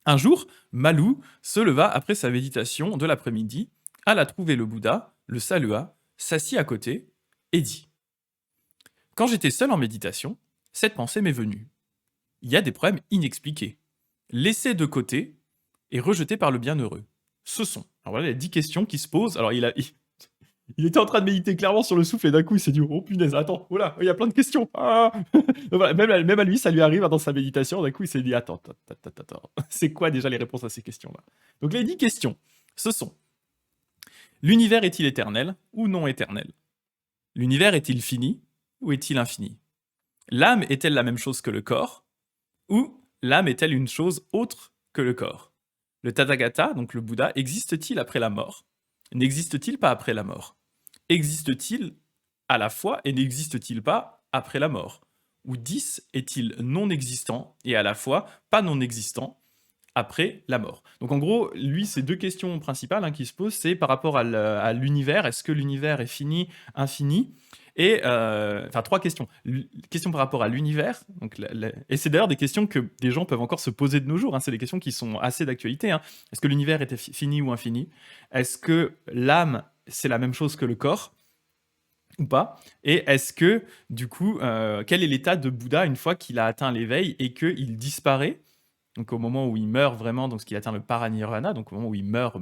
Un jour, Malou se leva après sa méditation de l'après-midi, alla trouver le Bouddha, le salua, s'assit à côté et dit « Quand j'étais seul en méditation, cette pensée m'est venue. Il y a des problèmes inexpliqués, laissés de côté et rejetés par le bienheureux. Ce sont... » Alors voilà les 10 questions qui se posent. Alors il était en train de méditer clairement sur le souffle et d'un coup il s'est dit « Oh punaise, attends, voilà, il y a plein de questions. Ah !» Voilà, même à lui, ça lui arrive dans sa méditation. D'un coup il s'est dit « Attends, c'est quoi déjà les réponses à ces questions-là ?» Donc les 10 questions, ce sont: l'univers est-il éternel ou non éternel? L'univers est-il fini ou est-il infini? L'âme est-elle la même chose que le corps ou l'âme est-elle une chose autre que le corps? Le Tathagata, donc le Bouddha, existe-t-il après la mort? N'existe-t-il pas après la mort? Existe-t-il à la fois et n'existe-t-il pas après la mort? Ou 10 est-il non existant et à la fois pas non existant après la mort? Donc en gros, lui, ces 2 questions principales qui se posent, c'est par rapport à l'univers. Est-ce que l'univers est fini, infini? Et enfin 3 questions. Question par rapport à l'univers, donc et c'est d'ailleurs des questions que des gens peuvent encore se poser de nos jours. C'est des questions qui sont assez d'actualité. Est-ce que l'univers était fini ou infini? Est-ce que l'âme, c'est la même chose que le corps ou pas? Et est-ce que, du coup, quel est l'état de Bouddha une fois qu'il a atteint l'éveil et qu'il disparaît? Donc au moment où il meurt vraiment, donc ce qu'il atteint le paranirvana, donc au moment où il meurt.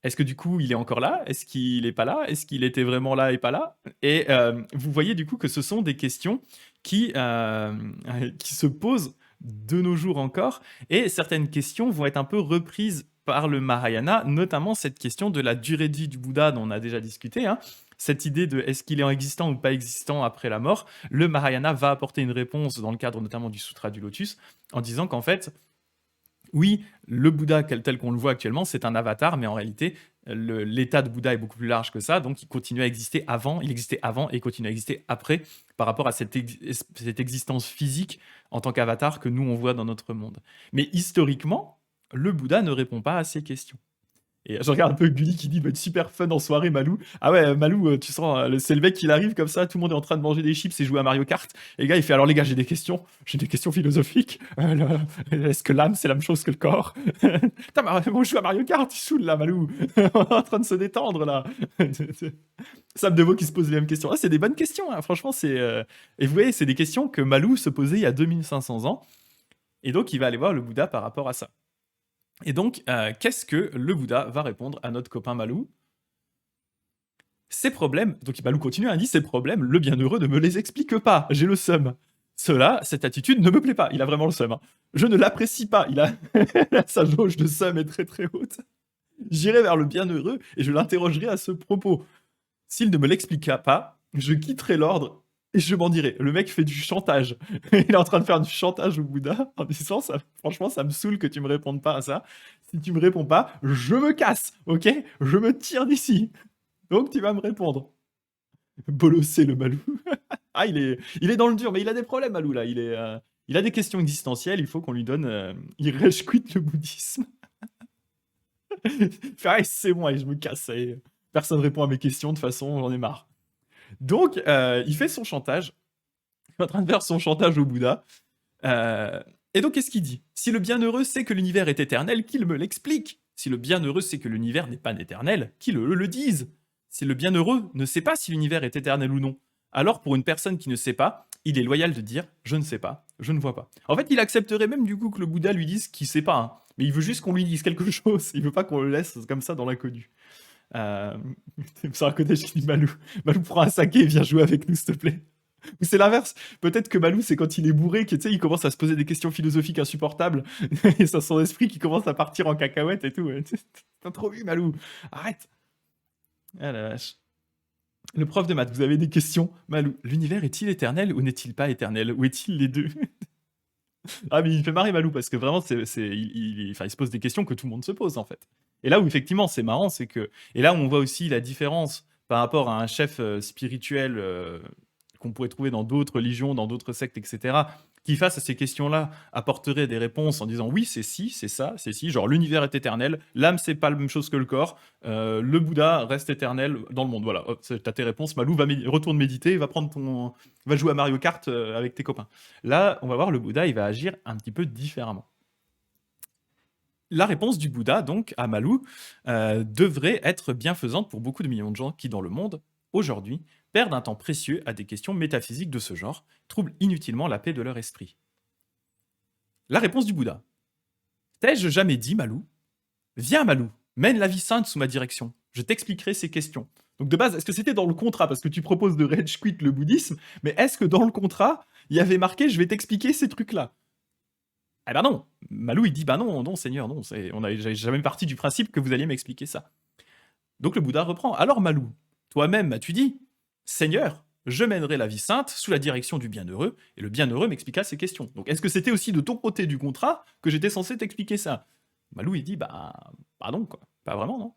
Est-ce que du coup il est encore là? Est-ce qu'il n'est pas là? Est-ce qu'il était vraiment là et pas là? Et vous voyez du coup que ce sont des questions qui se posent de nos jours encore, et certaines questions vont être un peu reprises par le Mahayana, notamment cette question de la durée de vie du Bouddha dont on a déjà discuté. cette idée de est-ce qu'il est existant ou pas existant après la mort, le Mahayana va apporter une réponse dans le cadre notamment du Sutra du Lotus, en disant qu'en fait, oui, le Bouddha tel qu'on le voit actuellement, c'est un avatar, mais en réalité, l'état de Bouddha est beaucoup plus large que ça, donc il continue à exister avant, il existait avant et il continue à exister après, par rapport à cette existence physique en tant qu'avatar que nous, on voit dans notre monde. Mais historiquement, le Bouddha ne répond pas à ces questions. Et je regarde un peu Gulli qui dit va être super fun en soirée, Malou. Ah ouais, Malou, tu sens, c'est le mec qui arrive comme ça, tout le monde est en train de manger des chips et jouer à Mario Kart. Et le gars, il fait alors les gars, j'ai des questions philosophiques. Est-ce que l'âme, c'est la même chose que le corps? Putain, on joue à Mario Kart, il saoule là, Malou. On est en train de se détendre là. Sam Deveau qui se pose les mêmes questions. Ah, c'est des bonnes questions, hein. Franchement, c'est. Et vous voyez, c'est des questions que Malou se posait il y a 2500 ans. Et donc, il va aller voir le Bouddha par rapport à ça. Et donc, qu'est-ce que le Bouddha va répondre à notre copain Malou? Ces problèmes, donc Malou continue, il dit ces problèmes, le bienheureux ne me les explique pas, j'ai le seum. Cette attitude ne me plaît pas, il a vraiment le seum. Hein. Je ne l'apprécie pas, il a sa jauge de seum est très très haute. J'irai vers le bienheureux et je l'interrogerai à ce propos. S'il ne me l'expliqua pas, je quitterai l'ordre et je m'en dirai. Le mec fait du chantage. Il est en train de faire du chantage au Bouddha en disant ça, franchement, ça me saoule que tu me répondes pas à ça. Si tu me réponds pas, je me casse, ok? Je me tire d'ici. Donc tu vas me répondre. Bolossé le Malou. Ah, il est dans le dur, mais il a des problèmes, Malou, là. Il a des questions existentielles, il faut qu'on lui donne. Il rage quitte le bouddhisme. Fait, ah, c'est bon, allez, je me casse. Allez. Personne répond à mes questions, de toute façon, j'en ai marre. Donc, il fait son chantage. Il est en train de faire son chantage au Bouddha. Et donc, qu'est-ce qu'il dit? Si le bienheureux sait que l'univers est éternel, qu'il me l'explique. Si le bienheureux sait que l'univers n'est pas éternel, qu'il le dise. Si le bienheureux ne sait pas si l'univers est éternel ou non, alors pour une personne qui ne sait pas, il est loyal de dire « je ne sais pas, je ne vois pas ». En fait, il accepterait même du coup que le Bouddha lui dise qu'il ne sait pas, hein. Mais il veut juste qu'on lui dise quelque chose, il veut pas qu'on le laisse comme ça dans l'inconnu. C'est un côté qui dit Malou. Malou prend un saké et viens jouer avec nous, s'il te plaît. Ou c'est l'inverse. Peut-être que Malou, c'est quand il est bourré, qu'il il commence à se poser des questions philosophiques insupportables. Et c'est son esprit qui commence à partir en cacahuète et tout. T'as trop vu, Malou. Arrête. Ah la vache. Le prof de maths, vous avez des questions? Malou, l'univers est-il éternel ou n'est-il pas éternel? Ou est-il les deux? Ah, mais il fait marrer Malou parce que vraiment, il se pose des questions que tout le monde se pose en fait. Et là où effectivement c'est marrant, c'est que. Et là où on voit aussi la différence par rapport à un chef spirituel qu'on pourrait trouver dans d'autres religions, dans d'autres sectes, etc., qui face à ces questions-là apporterait des réponses en disant oui, c'est si, c'est ça, c'est si, genre l'univers est éternel, l'âme c'est pas la même chose que le corps, le Bouddha reste éternel dans le monde. Voilà, t'as tes réponses. Malou, retourne méditer, va jouer à Mario Kart avec tes copains. Là, on va voir le Bouddha, il va agir un petit peu différemment. La réponse du Bouddha, donc, à Malou, devrait être bienfaisante pour beaucoup de millions de gens qui, dans le monde, aujourd'hui, perdent un temps précieux à des questions métaphysiques de ce genre, troublent inutilement la paix de leur esprit. La réponse du Bouddha. T'ai-je jamais dit, Malou? Viens, Malou, mène la vie sainte sous ma direction. Je t'expliquerai ces questions. Donc de base, est-ce que c'était dans le contrat? Parce que tu proposes de rage quit le bouddhisme, mais est-ce que dans le contrat, il y avait marqué je vais t'expliquer ces trucs-là? Eh ben non. Malou, il dit bah non, non, Seigneur, non. On n'a jamais parti du principe que vous alliez m'expliquer ça. Donc le Bouddha reprend. Alors Malou, toi-même m'as-tu dit, Seigneur, je mènerai la vie sainte sous la direction du bienheureux, et le bienheureux m'expliqua ces questions. Donc est-ce que c'était aussi de ton côté du contrat que j'étais censé t'expliquer ça? Malou, il dit bah non, quoi. Pas vraiment, non.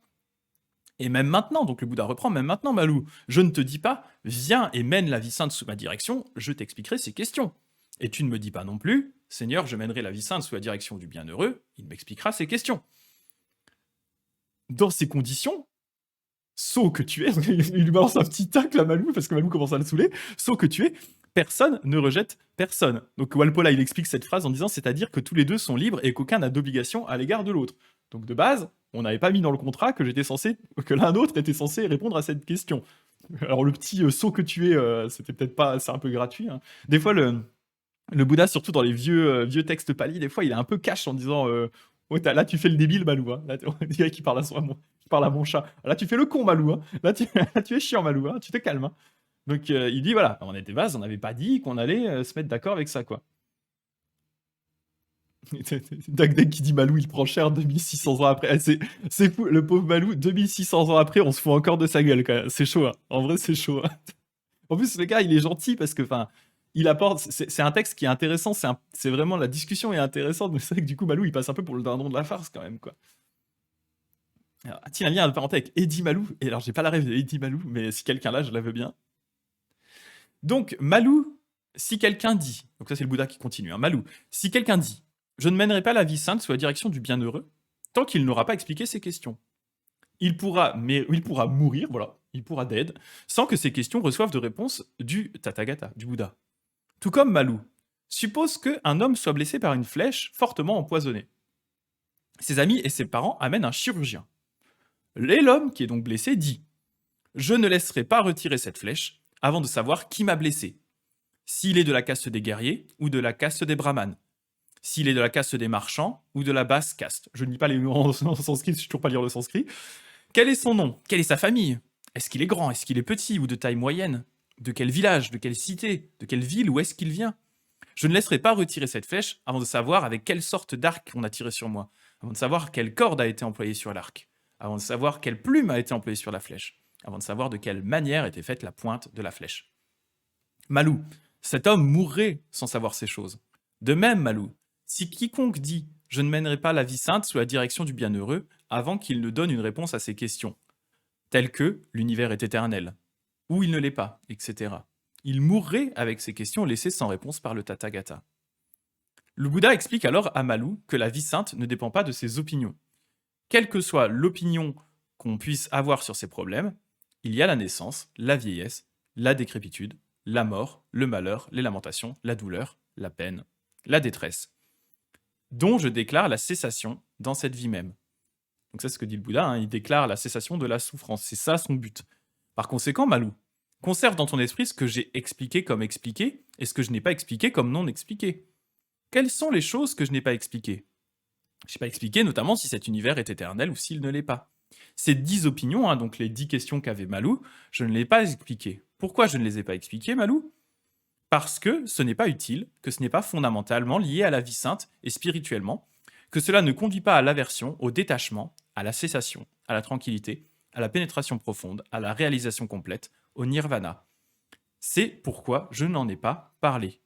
Et même maintenant, donc le Bouddha reprend, même maintenant, Malou, je ne te dis pas, viens et mène la vie sainte sous ma direction, je t'expliquerai ces questions. Et tu ne me dis pas non plus, Seigneur, je mènerai la vie sainte sous la direction du bienheureux, il m'expliquera ces questions. Dans ces conditions, sot que tu es, il lui balance un petit tacle à Malou, parce que Malou commence à le saouler, sot que tu es, personne ne rejette personne. Donc Walpola, il explique cette phrase en disant, c'est-à-dire que tous les deux sont libres et qu'aucun n'a d'obligation à l'égard de l'autre. Donc de base, on n'avait pas mis dans le contrat que l'un d'autre était censé répondre à cette question. Alors le petit sot que tu es, c'était peut-être pas, c'est un peu gratuit. Hein. Des fois, le Bouddha, surtout dans les vieux textes palis, des fois, il est un peu cash en disant oh, là, tu fais le débile, Malou. Hein. Là, on dirait qu'il parle à mon chat. Là, tu fais le con, Malou. Hein. Là, tu es chiant, Malou. Hein. Tu te calmes. Hein. Donc, il dit voilà, on était base, on n'avait pas dit qu'on allait se mettre d'accord avec ça, quoi. Dagdeg qui dit Malou, il prend cher 2600 ans après. C'est fou, le pauvre Malou, 2600 ans après, on se fout encore de sa gueule quand même. C'est chaud, hein. En vrai, c'est chaud, hein. En plus, le gars, il est gentil parce que, enfin, il apporte. C'est un texte qui est intéressant. C'est vraiment la discussion est intéressante, mais c'est vrai que du coup, Malou, il passe un peu pour le dindon de la farce quand même, quoi. Alors, tiens, un lien de parenté avec Eddie Malou. Et alors, j'ai pas la rêve de Eddie Malou, mais si quelqu'un l'a, je la veux bien. Donc, Malou, si quelqu'un dit, donc ça c'est le Bouddha qui continue, hein, Malou, si quelqu'un dit, je ne mènerai pas la vie sainte sous la direction du bienheureux, tant qu'il n'aura pas expliqué ses questions. Il pourra mourir, voilà, il pourra dead, sans que ces questions reçoivent de réponse du Tathagata, du Bouddha. Tout comme Malou. Suppose qu'un homme soit blessé par une flèche fortement empoisonnée. Ses amis et ses parents amènent un chirurgien. Et l'homme, qui est donc blessé, dit je ne laisserai pas retirer cette flèche avant de savoir qui m'a blessé. S'il est de la caste des guerriers ou de la caste des brahmanes. S'il est de la caste des marchands ou de la basse caste. Je ne lis pas les mots en sanskrit, je ne sais toujours pas lire le sanskrit. Quel est son nom? Quelle est sa famille? Est-ce qu'il est grand? Est-ce qu'il est petit ou de taille moyenne? De quel village? De quelle cité? De quelle ville? Où est-ce qu'il vient? Je ne laisserai pas retirer cette flèche avant de savoir avec quelle sorte d'arc on a tiré sur moi, avant de savoir quelle corde a été employée sur l'arc, avant de savoir quelle plume a été employée sur la flèche, avant de savoir de quelle manière était faite la pointe de la flèche. Malou, cet homme mourrait sans savoir ces choses. De même, Malou, si quiconque dit « Je ne mènerai pas la vie sainte sous la direction du bienheureux » avant qu'il ne donne une réponse à ces questions, telles que « L'univers est éternel » ou « Il ne l'est pas », etc. Il mourrait avec ces questions laissées sans réponse par le Tathagata. Le Bouddha explique alors à Malou que la vie sainte ne dépend pas de ses opinions. Quelle que soit l'opinion qu'on puisse avoir sur ces problèmes, il y a la naissance, la vieillesse, la décrépitude, la mort, le malheur, les lamentations, la douleur, la peine, la détresse, dont je déclare la cessation dans cette vie même. Donc ça, c'est ce que dit le Bouddha, hein, il déclare la cessation de la souffrance. C'est ça son but. Par conséquent, Malou, conserve dans ton esprit ce que j'ai expliqué comme expliqué et ce que je n'ai pas expliqué comme non expliqué. Quelles sont les choses que je n'ai pas expliquées? Je n'ai pas expliqué notamment si cet univers est éternel ou s'il ne l'est pas. Ces 10 opinions, hein, donc les 10 questions qu'avait Malou, je ne les ai pas expliquées. Pourquoi je ne les ai pas expliquées, Malou? Parce que ce n'est pas utile, que ce n'est pas fondamentalement lié à la vie sainte et spirituellement, que cela ne conduit pas à l'aversion, au détachement, à la cessation, à la tranquillité, à la pénétration profonde, à la réalisation complète, au nirvana. C'est pourquoi je n'en ai pas parlé.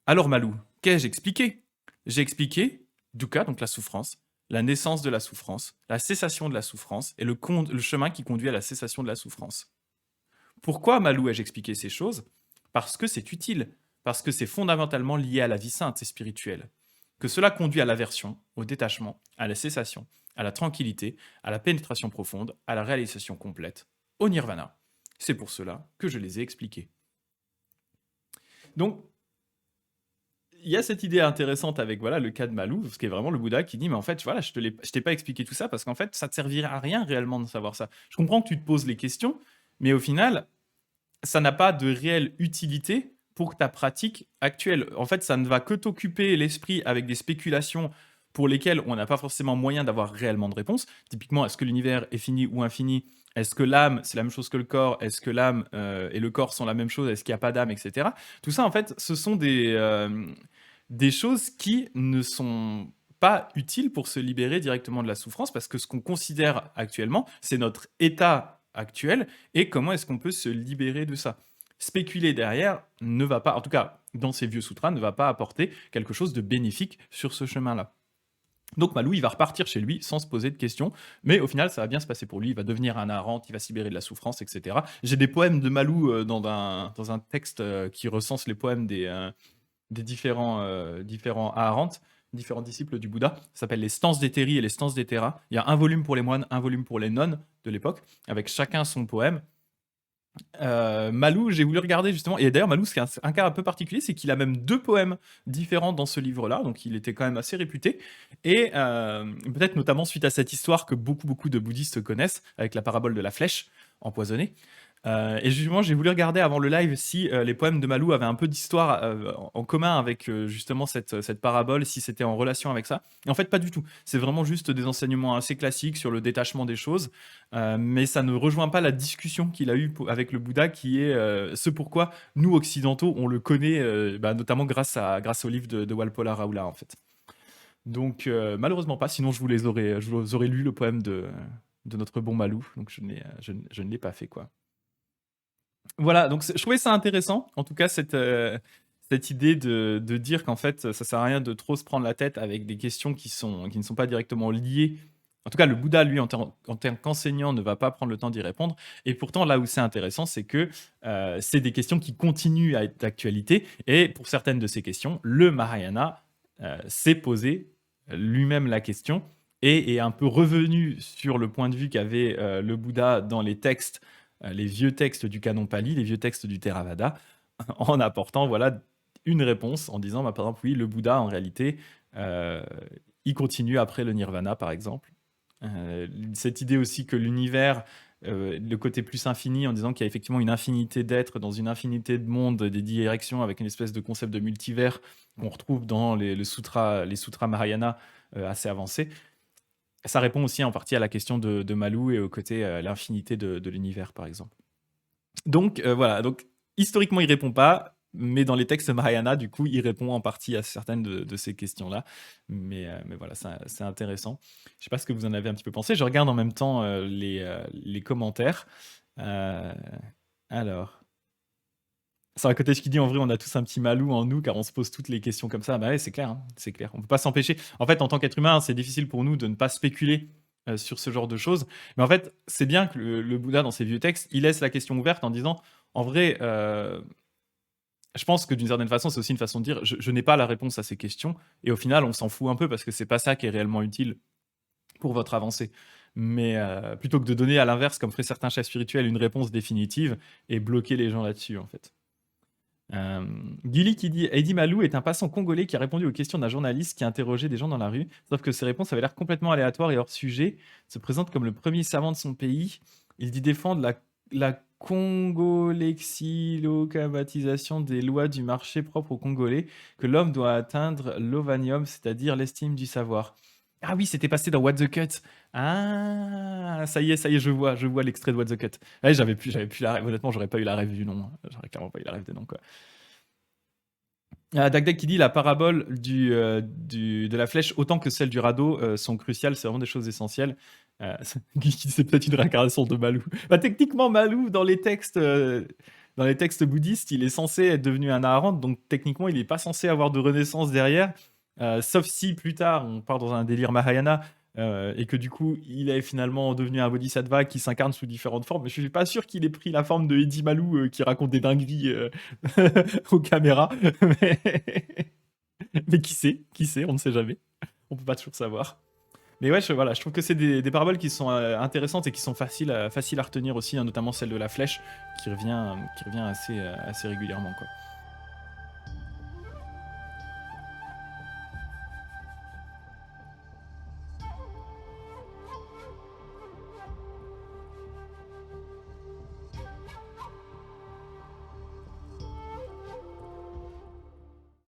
Alors Malou, qu'ai-je expliqué? J'ai expliqué dukkha, donc la souffrance, la naissance de la souffrance, la cessation de la souffrance et le chemin qui conduit à la cessation de la souffrance. Pourquoi, Malou, ai-je expliqué ces choses? Parce que c'est utile, parce que c'est fondamentalement lié à la vie sainte et spirituelle. Que cela conduit à l'aversion, au détachement, à la cessation, à la tranquillité, à la pénétration profonde, à la réalisation complète, au nirvana. C'est pour cela que je les ai expliqués. Donc, il y a cette idée intéressante avec voilà le cas de Malou, ce qui est vraiment le Bouddha qui dit mais en fait voilà je t'ai pas expliqué tout ça parce qu'en fait ça te servirait à rien réellement de savoir ça. Je comprends que tu te poses les questions, mais au final ça n'a pas de réelle utilité pour ta pratique actuelle. En fait ça ne va que t'occuper l'esprit avec des spéculations pour lesquelles on n'a pas forcément moyen d'avoir réellement de réponse. Typiquement, est-ce que l'univers est fini ou infini? Est-ce que l'âme, c'est la même chose que le corps? Est-ce que l'âme et le corps sont la même chose? Est-ce qu'il n'y a pas d'âme, etc. Tout ça, en fait, ce sont des choses qui ne sont pas utiles pour se libérer directement de la souffrance, parce que ce qu'on considère actuellement, c'est notre état actuel, et comment est-ce qu'on peut se libérer de ça. Spéculer derrière ne va pas, en tout cas dans ces vieux sutras, ne va pas apporter quelque chose de bénéfique sur ce chemin-là. Donc Malou, il va repartir chez lui sans se poser de questions, mais au final, ça va bien se passer pour lui. Il va devenir un arhante, il va se libérer de la souffrance, etc. J'ai des poèmes de Malou dans un texte qui recense les poèmes des différents aharantes, différents disciples du Bouddha. Ça s'appelle les stances d'Éthérie et les stances d'Hétéra. Il y a un volume pour les moines, un volume pour les nonnes de l'époque, avec chacun son poème. Malou, j'ai voulu regarder justement, et d'ailleurs Malou, c'est un cas un peu particulier, c'est qu'il a même 2 poèmes différents dans ce livre-là, donc il était quand même assez réputé, et peut-être notamment suite à cette histoire que beaucoup de bouddhistes connaissent, avec la parabole de la flèche empoisonnée, Et justement, j'ai voulu regarder avant le live si les poèmes de Malou avaient un peu d'histoire en commun avec justement cette parabole, si c'était en relation avec ça. Et en fait, pas du tout. C'est vraiment juste des enseignements assez classiques sur le détachement des choses, mais ça ne rejoint pas la discussion qu'il a eue avec le Bouddha, qui est ce pourquoi nous, occidentaux, on le connaît, notamment grâce au livre de Walpola Raoula, en fait. Donc, malheureusement pas, sinon je vous aurais lu le poème de notre bon Malou, donc je ne l'ai pas fait, quoi. Voilà, donc je trouvais ça intéressant, en tout cas, cette idée de dire qu'en fait, ça sert à rien de trop se prendre la tête avec des questions qui ne sont pas directement liées. En tout cas, le Bouddha, lui, en tant qu'enseignant, ne va pas prendre le temps d'y répondre. Et pourtant, là où c'est intéressant, c'est que c'est des questions qui continuent à être d'actualité. Et pour certaines de ces questions, le Mahayana s'est posé lui-même la question et est un peu revenu sur le point de vue qu'avait le Bouddha dans les textes, les vieux textes du canon Pali, les vieux textes du Theravada, en apportant voilà, une réponse, en disant, par exemple, oui, le Bouddha, en réalité, euh, il continue après le nirvana, par exemple. Cette idée aussi que l'univers, le côté plus infini, en disant qu'il y a effectivement une infinité d'êtres dans une infinité de mondes, des directions, avec une espèce de concept de multivers qu'on retrouve dans les sutras Mahayana assez avancés. Ça répond aussi en partie à la question de Malou et au côté l'infinité de l'univers, par exemple. Donc voilà, donc historiquement il répond pas, mais dans les textes Mahayana, du coup, il répond en partie à certaines de ces questions-là. Mais voilà, c'est intéressant. Je sais pas ce que vous en avez un petit peu pensé. Je regarde en même temps les commentaires. Euh, alors, c'est un côté qui dit en vrai, on a tous un petit Malou en nous car on se pose toutes les questions comme ça. Bah ouais, c'est clair, hein, c'est clair. On peut pas s'empêcher. En fait, en tant qu'être humain, c'est difficile pour nous de ne pas spéculer sur ce genre de choses. Mais en fait, c'est bien que le Bouddha, dans ses vieux textes, il laisse la question ouverte en disant, en vrai, je pense que d'une certaine façon, c'est aussi une façon de dire, je n'ai pas la réponse à ces questions. Et au final, on s'en fout un peu parce que c'est pas ça qui est réellement utile pour votre avancée. Mais plutôt que de donner à l'inverse, comme feraient certains chefs spirituels, une réponse définitive et bloquer les gens là-dessus, en fait. Gilly qui dit Eddie Malou est un passant congolais qui a répondu aux questions d'un journaliste qui a interrogé des gens dans la rue, sauf que ses réponses avaient l'air complètement aléatoires et hors sujet. Se présente comme le premier savant de son pays. Il dit défendre la congolexilocabatisation des lois du marché propre aux Congolais, que l'homme doit atteindre l'ovanium, c'est-à-dire l'estime du savoir. Ah oui, c'était passé dans What the Cut. Ah, ça y est, je vois l'extrait de What the Cut. Ouais, j'avais plus la rêve. Honnêtement, j'aurais pas eu la rêve du nom. J'aurais clairement pas eu la rêve du nom, quoi. Dagdag qui dit la parabole de la flèche autant que celle du radeau sont cruciales, c'est vraiment des choses essentielles. C'est peut-être une réincarnation de Malou. Bah, techniquement, Malou, dans les textes bouddhistes, il est censé être devenu un arahant, donc techniquement, il n'est pas censé avoir de renaissance derrière, sauf si plus tard, on part dans un délire Mahayana, et que du coup, il est finalement devenu un bodhisattva qui s'incarne sous différentes formes. Mais je suis pas sûr qu'il ait pris la forme de Eddie Malou qui raconte des dingueries aux caméras. Mais... mais qui sait, on ne sait jamais. On peut pas toujours savoir. Mais ouais, voilà, je trouve que c'est des paraboles qui sont intéressantes et qui sont faciles à retenir aussi, hein, notamment celle de la flèche qui revient assez régulièrement, quoi.